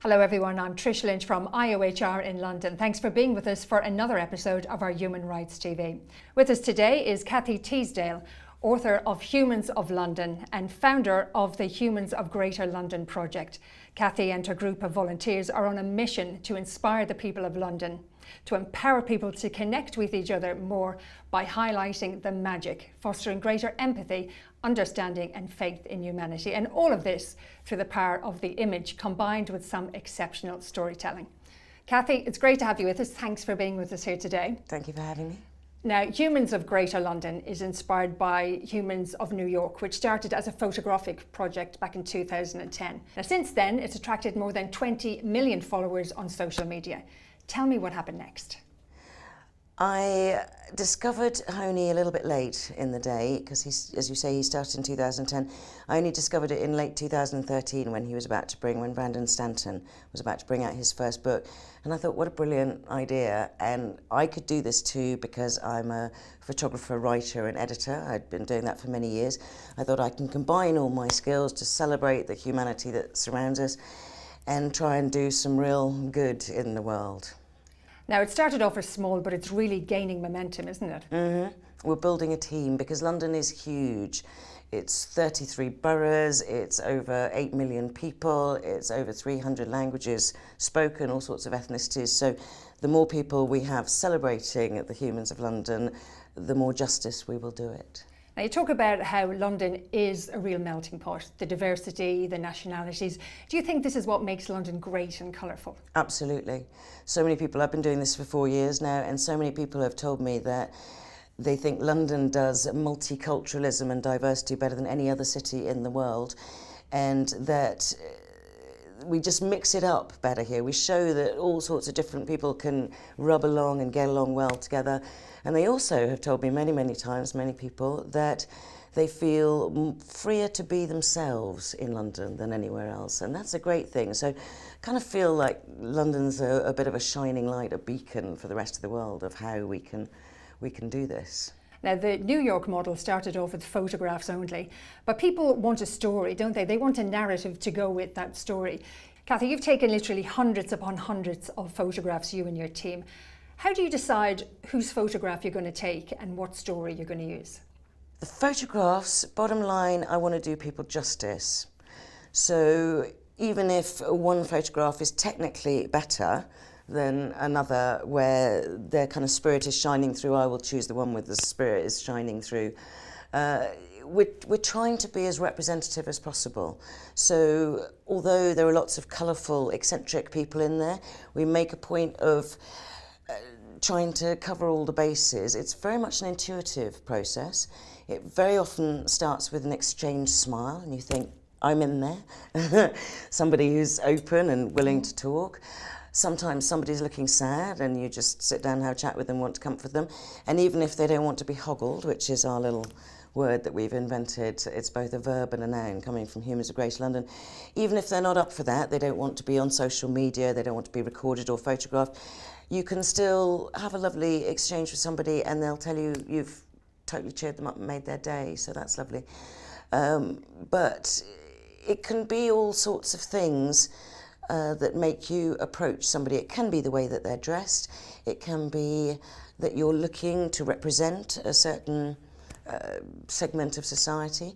Hello everyone, I'm Trish Lynch from IOHR in London. Thanks for being with us for another episode of our Human Rights TV. With us today is Cathy Teesdale, author of Humans of London and founder of the Humans of Greater London project. Cathy and her group of volunteers are on a mission to inspire the people of London, to empower people to connect with each other more by highlighting the magic, fostering greater empathy, understanding and faith in humanity. And all of this through the power of the image combined with some exceptional storytelling. Cathy, it's great to have you with us. Thanks for being with us here today. Thank you for having me. Now, Humans of Greater London is inspired by Humans of New York, which started as a photographic project back in 2010. Now, since then, it's attracted more than 20 million followers on social media. Tell me what happened next. I discovered Honey a little bit late in the day because, as you say, he started in 2010. I only discovered it in late 2013 when Brandon Stanton was about to bring out his first book. And I thought, what a brilliant idea. And I could do this too because I'm a photographer, writer and editor. I'd been doing that for many years. I thought I can combine all my skills to celebrate the humanity that surrounds us and try and do some real good in the world. Now, it started off as small, but it's really gaining momentum, isn't it? Mm-hmm. We're building a team because London is huge. It's 33 boroughs, it's over 8 million people, it's over 300 languages spoken, all sorts of ethnicities. So the more people we have celebrating the Humans of London, the more justice we will do it. Now, you talk about how London is a real melting pot, the diversity, the nationalities. Do you think this is what makes London great and colourful? Absolutely. So many people, I've been doing this for 4 years now, and so many people have told me that they think London does multiculturalism and diversity better than any other city in the world, and that we just mix it up better here. We show that all sorts of different people can rub along and get along well together. And they also have told me many, many times, many people, that they feel freer to be themselves in London than anywhere else. And that's a great thing. So I kind of feel like London's a bit of a shining light, a beacon for the rest of the world of how we can do this. Now, the New York model started off with photographs only, but people want a story, don't they? They want a narrative to go with that story. Cathy, you've taken literally hundreds upon hundreds of photographs, you and your team. How do you decide whose photograph you're going to take and what story you're going to use? The photographs, bottom line, I want to do people justice. So even if one photograph is technically better than another where their kind of spirit is shining through, I will choose the one with the spirit is shining through. We're trying to be as representative as possible. So although there are lots of colourful, eccentric people in there, we make a point of trying to cover all the bases. It's very much an intuitive process. It very often starts with an exchanged smile and you think, I'm in there. Somebody who's open and willing to talk. Sometimes somebody's looking sad and you just sit down and have a chat with them, want to comfort them. And even if they don't want to be hoggled, which is our little word that we've invented, it's both a verb and a noun coming from Humans of Greater London. Even if they're not up for that, they don't want to be on social media, they don't want to be recorded or photographed, you can still have a lovely exchange with somebody and they'll tell you you've totally cheered them up and made their day, so that's lovely. But it can be all sorts of things that make you approach somebody. It can be the way that they're dressed, it can be that you're looking to represent a certain segment of society,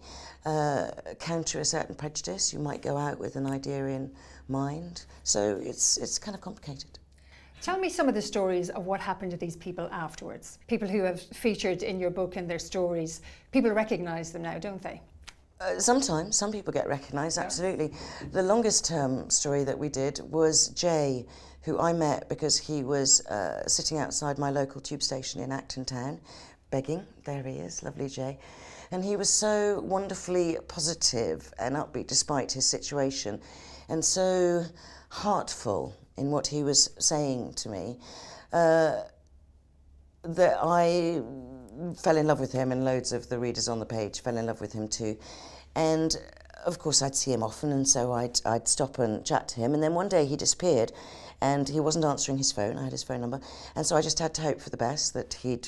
counter a certain prejudice. You might go out with an idea in mind, so it's kind of complicated. Tell me some of the stories of what happened to these people afterwards. People who have featured in your book and their stories, people recognise them now, don't they? Sometimes, some people get recognised, absolutely. The longest term story that we did was Jay, who I met because he was sitting outside my local tube station in Acton Town, begging. There he is, lovely Jay. And he was so wonderfully positive and upbeat despite his situation, and so heartful in what he was saying to me, that I fell in love with him, and loads of the readers on the page fell in love with him too. And of course I'd see him often, and so I'd stop and chat to him, and then one day he disappeared and he wasn't answering his phone. I had his phone number, and so I just had to hope for the best, that he'd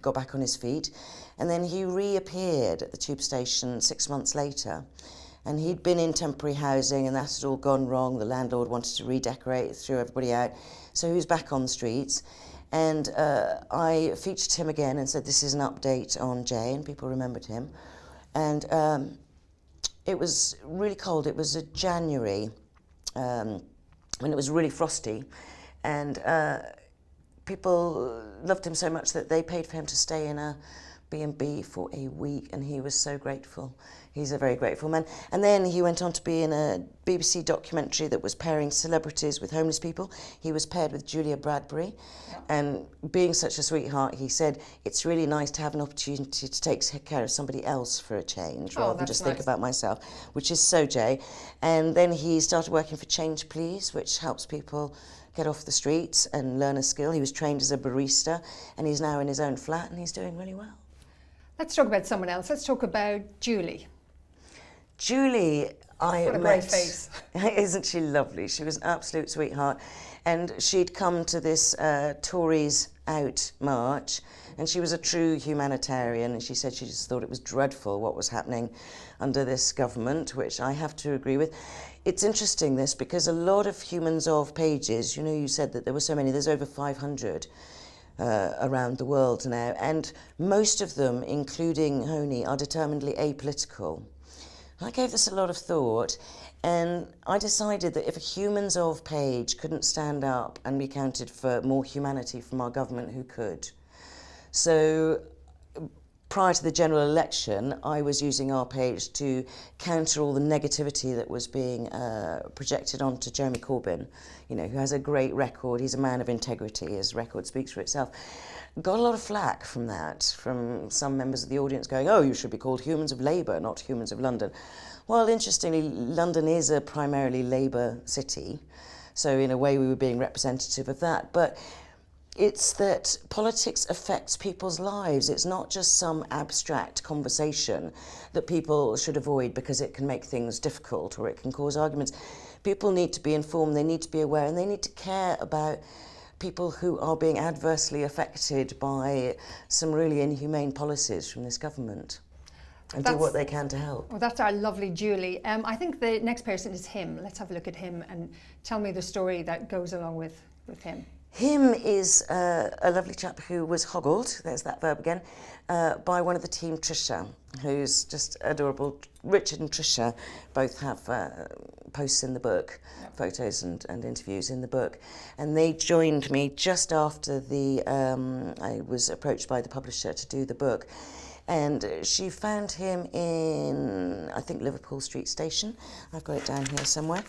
got back on his feet. And then he reappeared at the tube station 6 months later, And he'd been in temporary housing and that had all gone wrong. The landlord wanted to redecorate, threw everybody out. So he was back on the streets. And I featured him again and said, this is an update on Jay, and people remembered him. And it was really cold. It was a January when it was really frosty. And people loved him so much that they paid for him to stay in a B&B for a week, and he was so grateful. He's a very grateful man. And then he went on to be in a BBC documentary that was pairing celebrities with homeless people. He was paired with Julia Bradbury. Yeah. And being such a sweetheart, he said, it's really nice to have an opportunity to take care of somebody else for a change, rather than just think about myself, which is so Jay. And then he started working for Change Please, which helps people get off the streets and learn a skill. He was trained as a barista, and he's now in his own flat, and he's doing really well. Let's talk about someone else. Let's talk about Julie. Julie, I met. What a great face. Isn't she lovely? She was an absolute sweetheart. And she'd come to this Tories Out march, and she was a true humanitarian, and she said she just thought it was dreadful what was happening under this government, which I have to agree with. It's interesting, this, because a lot of Humans Of pages, you know, you said that there were so many, there's over 500 around the world now, and most of them, including Honey, are determinedly apolitical. I gave this a lot of thought, and I decided that if a Humans Of page couldn't stand up and be counted for more humanity from our government, who could? So prior to the general election, I was using our page to counter all the negativity that was being projected onto Jeremy Corbyn, you know, who has a great record. He's a man of integrity. His record speaks for itself. Got a lot of flack from that, from some members of the audience going, oh, you should be called Humans of Labour, not Humans of London. Well, interestingly, London is a primarily Labour city, so in a way we were being representative of that. But it's that politics affects people's lives. It's not just some abstract conversation that people should avoid because it can make things difficult or it can cause arguments. People need to be informed, they need to be aware, and they need to care about people who are being adversely affected by some really inhumane policies from this government, and do what they can to help. Well, that's our lovely Julie. I think the next person is him. Let's have a look at him and tell me the story that goes along with him. Him is a lovely chap who was hoggled, there's that verb again, by one of the team, Trisha, who's just adorable. Richard and Trisha both have posts in the book, yep. Photos and interviews in the book. And they joined me just after I was approached by the publisher to do the book. And she found him in, I think, Liverpool Street Station. I've got it down here somewhere.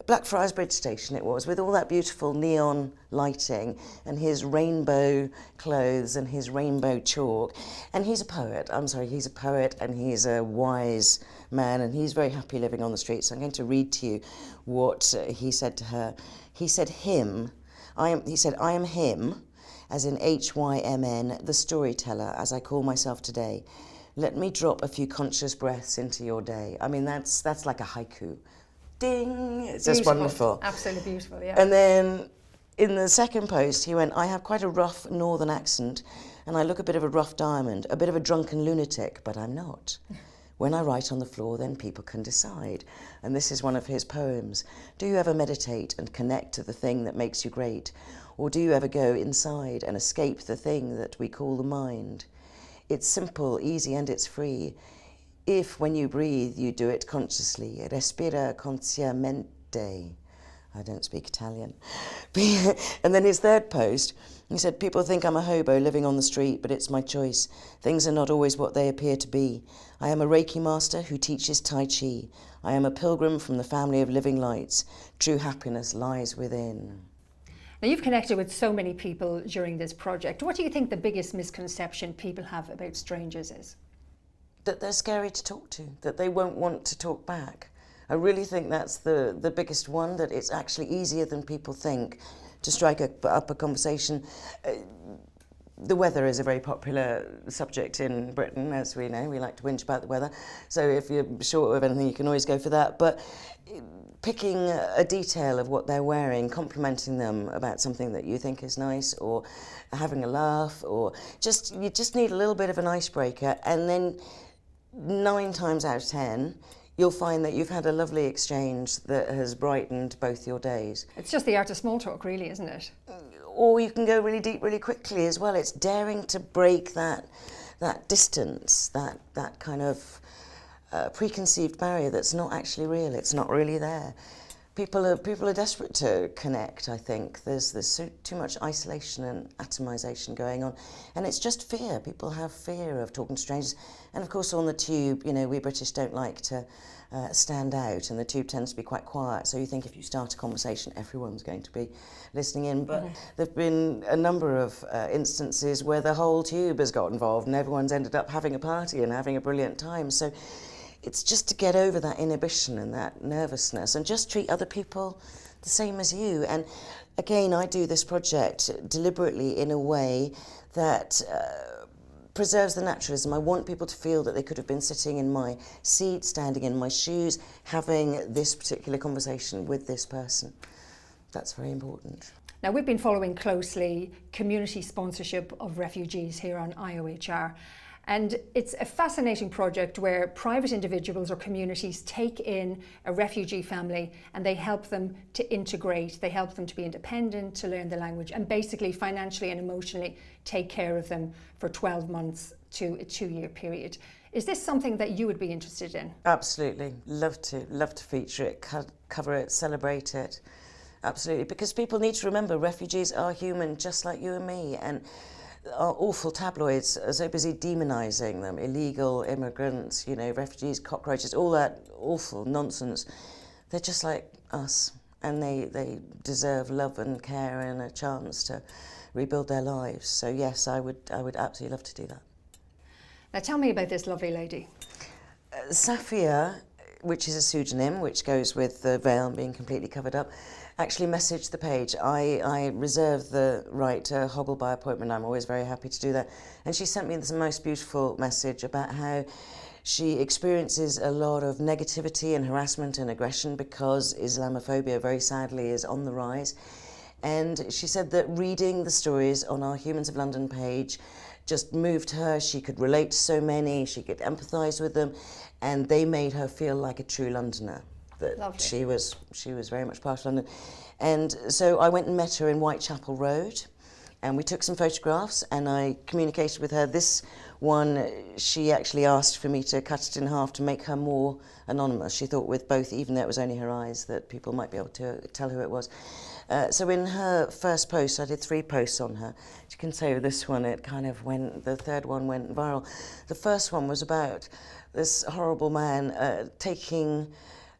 Blackfriars Bridge Station it was, with all that beautiful neon lighting and his rainbow clothes and his rainbow chalk. And he's a poet. I'm sorry, he's a poet and he's a wise man, and he's very happy living on the streets. So I'm going to read to you what he said to her. He said, I am him, as in H-Y-M-N, the storyteller, as I call myself today. Let me drop a few conscious breaths into your day. I mean, that's like a haiku. Ding! It's just wonderful. Absolutely beautiful, yeah. And then in the second post, he went, I have quite a rough northern accent, and I look a bit of a rough diamond, a bit of a drunken lunatic, but I'm not. When I write on the floor, then people can decide. And this is one of his poems. Do you ever meditate and connect to the thing that makes you great? Or do you ever go inside and escape the thing that we call the mind? It's simple, easy, and it's free. If, when you breathe, you do it consciously. Respira consciamente. I don't speak Italian. And then his third post, he said, people think I'm a hobo living on the street, but it's my choice. Things are not always what they appear to be. I am a Reiki master who teaches Tai Chi. I am a pilgrim from the family of living lights. True happiness lies within. Now, you've connected with so many people during this project. What do you think the biggest misconception people have about strangers is? That they're scary to talk to, that they won't want to talk back. I really think that's the biggest one, that it's actually easier than people think to strike up a conversation. The weather is a very popular subject in Britain, as we know. We like to whinge about the weather. So if you're short of anything, you can always go for that. But picking a detail of what they're wearing, complimenting them about something that you think is nice, or having a laugh, or you just need a little bit of an icebreaker, and then 9 times out of 10, you'll find that you've had a lovely exchange that has brightened both your days. It's just the art of small talk, really, isn't it? Or you can go really deep really quickly as well. It's daring to break that distance, that kind of preconceived barrier that's not actually real. It's not really there. People are desperate to connect, I think. There's too much isolation and atomization going on. And it's just fear. People have fear of talking to strangers. And of course on the tube, you know, we British don't like to stand out, and the tube tends to be quite quiet. So you think if you start a conversation, everyone's going to be listening in. But there've been a number of instances where the whole tube has got involved and everyone's ended up having a party and having a brilliant time. So it's just to get over that inhibition and that nervousness and just treat other people the same as you. And again, I do this project deliberately in a way that preserves the naturalism. I want people to feel that they could have been sitting in my seat, standing in my shoes, having this particular conversation with this person. That's very important. Now, we've been following closely community sponsorship of refugees here on IOHR. And it's a fascinating project where private individuals or communities take in a refugee family and they help them to integrate, they help them to be independent, to learn the language, and basically financially and emotionally take care of them for 12 months to a 2-year period. Is this something that you would be interested in? Absolutely. Love to feature it, cover it, celebrate it. Absolutely, because people need to remember refugees are human just like you and me, and our awful tabloids are so busy demonising them, illegal immigrants, you know, refugees, cockroaches, all that awful nonsense. They're just like us, and they deserve love and care and a chance to rebuild their lives. So yes, I would absolutely love to do that. Now tell me about this lovely lady. Sofia, which is a pseudonym, which goes with the veil being completely covered up, actually messaged the page. I reserve the right to hoggle by appointment. I'm always very happy to do that. And she sent me this most beautiful message about how she experiences a lot of negativity and harassment and aggression because Islamophobia, very sadly, is on the rise. And she said that reading the stories on our Humans of London page just moved her. She could relate to so many, she could empathise with them, and they made her feel like a true Londoner. That Lovely. she was very much part of London. And so I went and met her in Whitechapel Road, and we took some photographs, and I communicated with her. This one, she actually asked for me to cut it in half to make her more anonymous. She thought with both, even though it was only her eyes, that people might be able to tell who it was. So in her first post, I did 3 posts on her. You can say with this one, it kind of went, the third one went viral. The first one was about this horrible man taking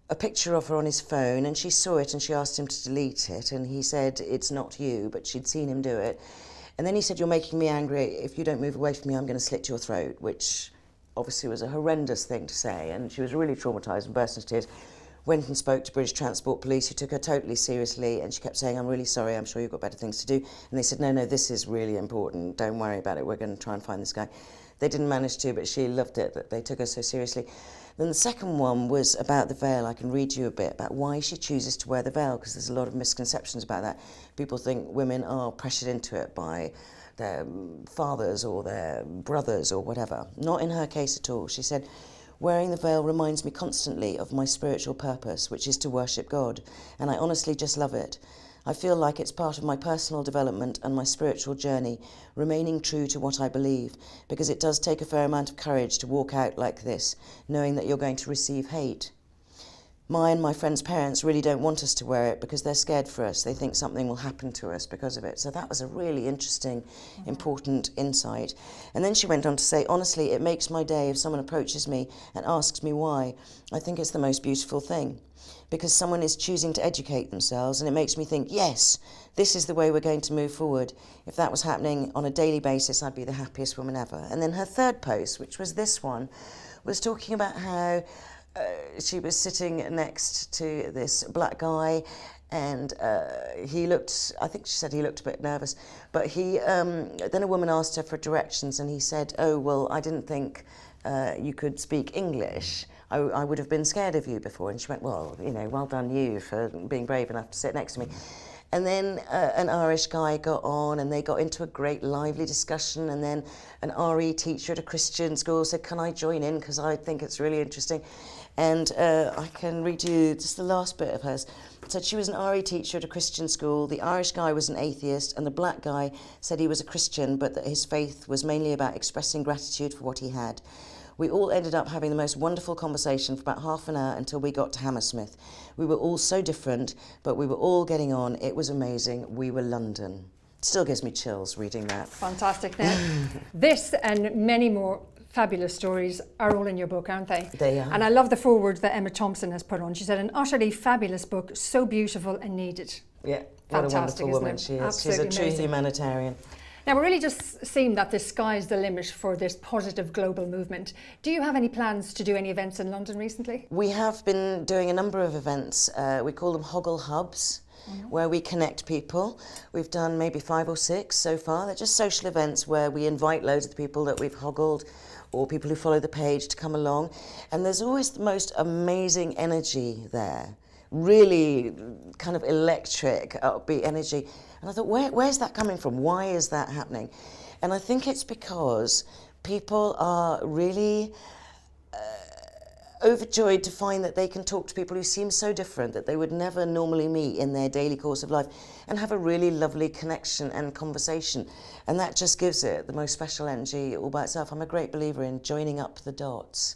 a picture of her on his phone, and she saw it and she asked him to delete it, and he said it's not you, but she'd seen him do it. And then he said, you're making me angry. If you don't move away from me, I'm going to slit your throat, which obviously was a horrendous thing to say, and she was really traumatised and burst into tears. Went and spoke to British Transport Police, who took her totally seriously, and she kept saying, I'm really sorry, I'm sure you've got better things to do. And they said, no, this is really important, don't worry about it, we're going to try and find this guy. They didn't manage to, but she loved it that they took her so seriously. Then the second one was about the veil. I can read you a bit about why she chooses to wear the veil, because there's a lot of misconceptions about that. People think women are pressured into it by their fathers or their brothers or whatever. Not in her case at all. She said, wearing the veil reminds me constantly of my spiritual purpose, which is to worship God, and I honestly just love it. I feel like it's part of my personal development and my spiritual journey, remaining true to what I believe, because it does take a fair amount of courage to walk out like this, knowing that you're going to receive hate. My and my friends' parents really don't want us to wear it because they're scared for us. They think something will happen to us because of it. So that was a really interesting, important insight. And then she went on to say, honestly, it makes my day if someone approaches me and asks me why. I think it's the most beautiful thing, because someone is choosing to educate themselves, and it makes me think, yes, this is the way we're going to move forward. If that was happening on a daily basis, I'd be the happiest woman ever. And then her third post, which was this one, was talking about how she was sitting next to this black guy, and he looked, I think she said he looked a bit nervous, but he, then a woman asked her for directions, and he said, oh, well, I didn't think you could speak English. I would have been scared of you before. And she went, well, you know, well done you for being brave enough to sit next to me. And then an Irish guy got on and they got into a great lively discussion, and then an RE teacher at a Christian school said, can I join in, because I think it's really interesting. And I can read you just the last bit of hers. It said she was an RE teacher at a Christian school, the Irish guy was an atheist, and the black guy said he was a Christian, but that his faith was mainly about expressing gratitude for what he had. We all ended up having the most wonderful conversation for about half an hour until we got to Hammersmith. We were all so different, but we were all getting on. It was amazing. We were London. Still gives me chills reading that. Fantastic. Now, this and many more fabulous stories are all in your book, aren't they? They are. And I love the foreword that Emma Thompson has put on. She said, an utterly fabulous book, so beautiful and needed. Yeah, what Fantastic, a wonderful woman isn't it? she is. Absolutely She's a true amazing. humanitarian. Now, it really just seemed that the sky's the limit for this positive global movement. Do you have any plans to do any events in London recently? We have been doing a number of events. We call them Hoggle Hubs, where we connect people. We've done maybe 5 or 6 so far. They're just social events where we invite loads of the people that we've hoggled or people who follow the page to come along. And there's always the most amazing energy there. Really kind of electric, upbeat energy. And I thought, where's that coming from? Why is that happening? And I think it's because people are really overjoyed to find that they can talk to people who seem so different that they would never normally meet in their daily course of life and have a really lovely connection and conversation. And that just gives it the most special energy all by itself. I'm a great believer in joining up the dots,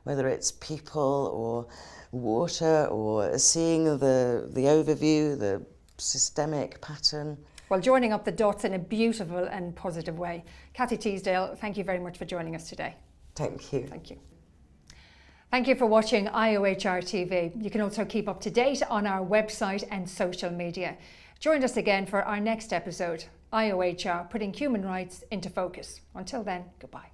whether it's people or water or seeing the overview, the systemic pattern. Well, joining up the dots in a beautiful and positive way. Cathy Teesdale, thank you very much for joining us today. Thank you. Thank you. Thank you for watching IOHR TV. You can also keep up to date on our website and social media. Join us again for our next episode, IOHR, putting human rights into focus. Until then, goodbye.